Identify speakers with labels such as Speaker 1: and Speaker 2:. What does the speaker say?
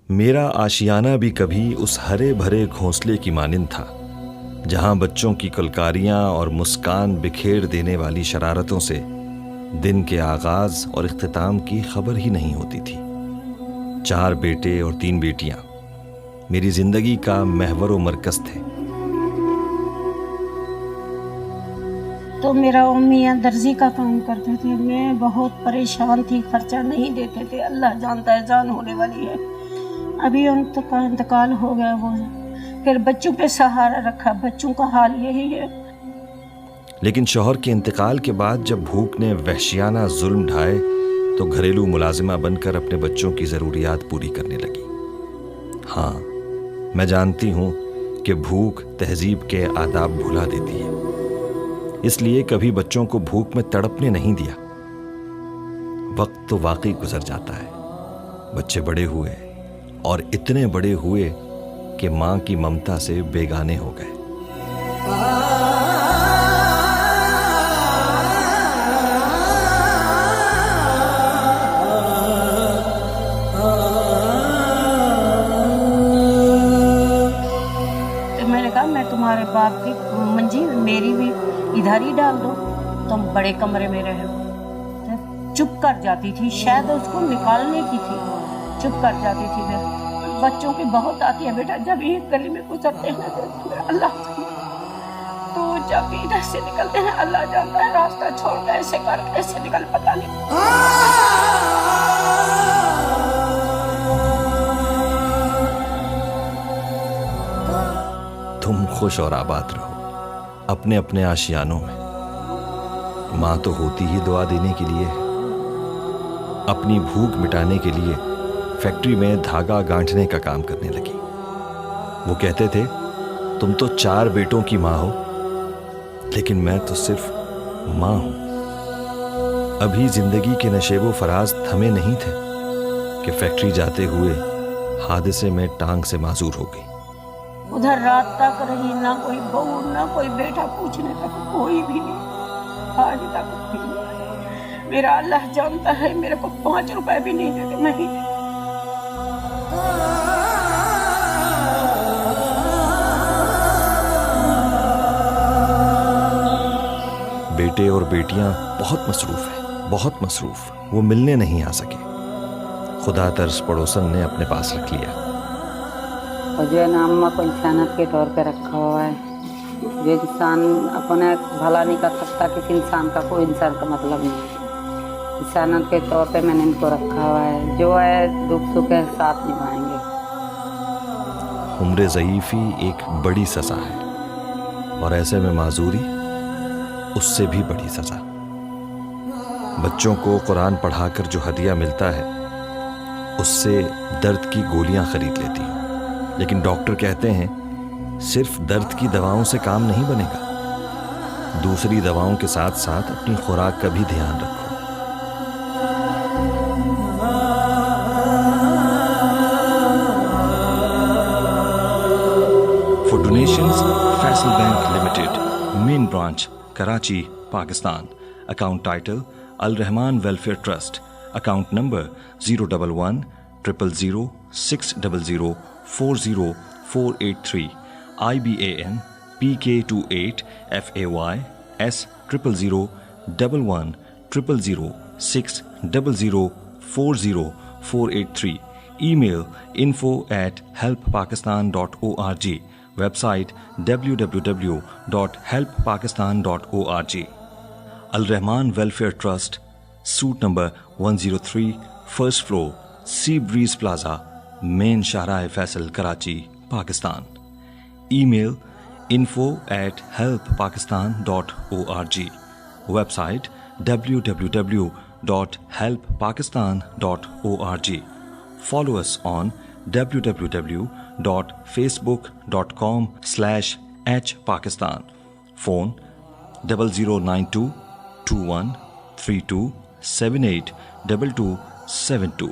Speaker 1: میرا آشیانہ بھی کبھی اس ہرے بھرے گھونسلے کی مانند تھا جہاں بچوں کی کلکاریاں اور مسکان بکھیر دینے والی شرارتوں سے دن کے آغاز اور اختتام کی خبر ہی نہیں ہوتی تھی۔ 4 بیٹے اور 3 بیٹیاں میری زندگی کا محور و مرکز تھے۔
Speaker 2: تو میرا میاں درزی کا کام کرتے تھے، میں بہت پریشان تھی، خرچہ نہیں دیتے تھے، اللہ جانتا ہے جان ہونے والی ہے۔ ابھی ان کا انتقال ہو گیا، وہ پھر بچوں پہ سہارا رکھا، بچوں کا حال یہی ہے۔
Speaker 1: لیکن شوہر کے انتقال کے بعد جب بھوک نے وحشیانہ ظلم ڈھائے تو گھریلو ملازمہ بن کر اپنے بچوں کی ضروریات پوری کرنے لگی۔ ہاں، میں جانتی ہوں کہ بھوک تہذیب کے آداب بھلا دیتی ہے، اس لیے کبھی بچوں کو بھوک میں تڑپنے نہیں دیا۔ وقت تو واقعی گزر جاتا ہے، بچے بڑے ہوئے اور اتنے بڑے ہوئے کہ ماں کی ممتا سے بیگانے ہو گئے۔
Speaker 2: میں تمہارے باپ کی منزل میری بھی ادھر ہی ڈال دو، تم بڑے کمرے میں رہو۔ چپ کر جاتی تھی، شاید اس کو نکالنے کی تھی، چپ کر جاتی تھی۔ پھر بچوں کی بہت آتی ہے بیٹا، جب ایک گلی میں گزرتے ہیں اللہ تو جب ادھر سے نکلتے ہیں اللہ جانتا ہے راستہ چھوڑ کے ایسے کر ایسے نکل پتا نہیں۔
Speaker 1: تم خوش اور آباد رہو اپنے اپنے آشیانوں میں۔ ماں تو ہوتی ہی دعا دینے کے لیے ہے۔ اپنی بھوک مٹانے کے لیے فیکٹری میں دھاگا گانٹھنے کا کام کرنے لگی۔ وہ کہتے تھے تم تو 4 بیٹوں کی ماں ہو، لیکن میں تو صرف ماں ہوں۔ ابھی زندگی کے نشیب و فراز تھمے نہیں تھے کہ فیکٹری جاتے ہوئے حادثے میں ٹانگ سے معذور ہو گئی۔
Speaker 2: ادھر رات تک رہی، نہ کوئی بہو نہ کوئی بیٹا پوچھنے تک کوئی بھی نہیں، آج تک بھی نہیں۔ میرا اللہ جانتا ہے میرے کو 5 روپے بھی نہیں دیتے مہینے۔
Speaker 1: بیٹے اور بیٹیاں بہت مصروف ہیں، بہت مصروف، وہ ملنے نہیں آ سکے۔ خدا طرز پڑوسن نے اپنے پاس رکھ لیا۔
Speaker 3: اور جو ہے نا اماں کو انسانیت کے طور پہ رکھا ہوا ہے۔ جو انسان اپنے بھلا نہیں کر سکتا کسی انسان کا، کوئی انسان کا مطلب نہیں۔ انسانیت کے طور پہ میں نے ان کو رکھا ہوا ہے، جو ہے دکھ سکھ ہے ساتھ نبھائیں گے۔
Speaker 1: عمر ضعیفی ایک بڑی سزا ہے، اور ایسے میں معذوری اس سے بھی بڑی سزا۔ بچوں کو قرآن پڑھا کر جو ہدیہ ملتا ہے اس سے درد کی گولیاں خرید لیتی ہوں، لیکن ڈاکٹر کہتے ہیں صرف درد کی دواؤں سے کام نہیں بنے گا، دوسری دواؤں کے ساتھ ساتھ اپنی خوراک کا بھی دھیان رکھو۔ For donations, Faisal Bank Limited, Main Branch, Karachi, Pakistan. Account title, Al Rahman Welfare Trust. Account number 011 000 600 40483. IBAN PK28 FAY S 000 11 000 600 40483. Email info@helppakistan.org. Website www.helppakistan.org. Al Rahman Welfare Trust, Suite number 103, first floor, Sea Breeze Plaza, Main Shahrahe Faisal, Karachi, Pakistan. Email info@helppakistan.org. Website www.helppakistan.org. Follow us on www.facebook.com/hpakistan. Phone 0092 21 32 78 2272.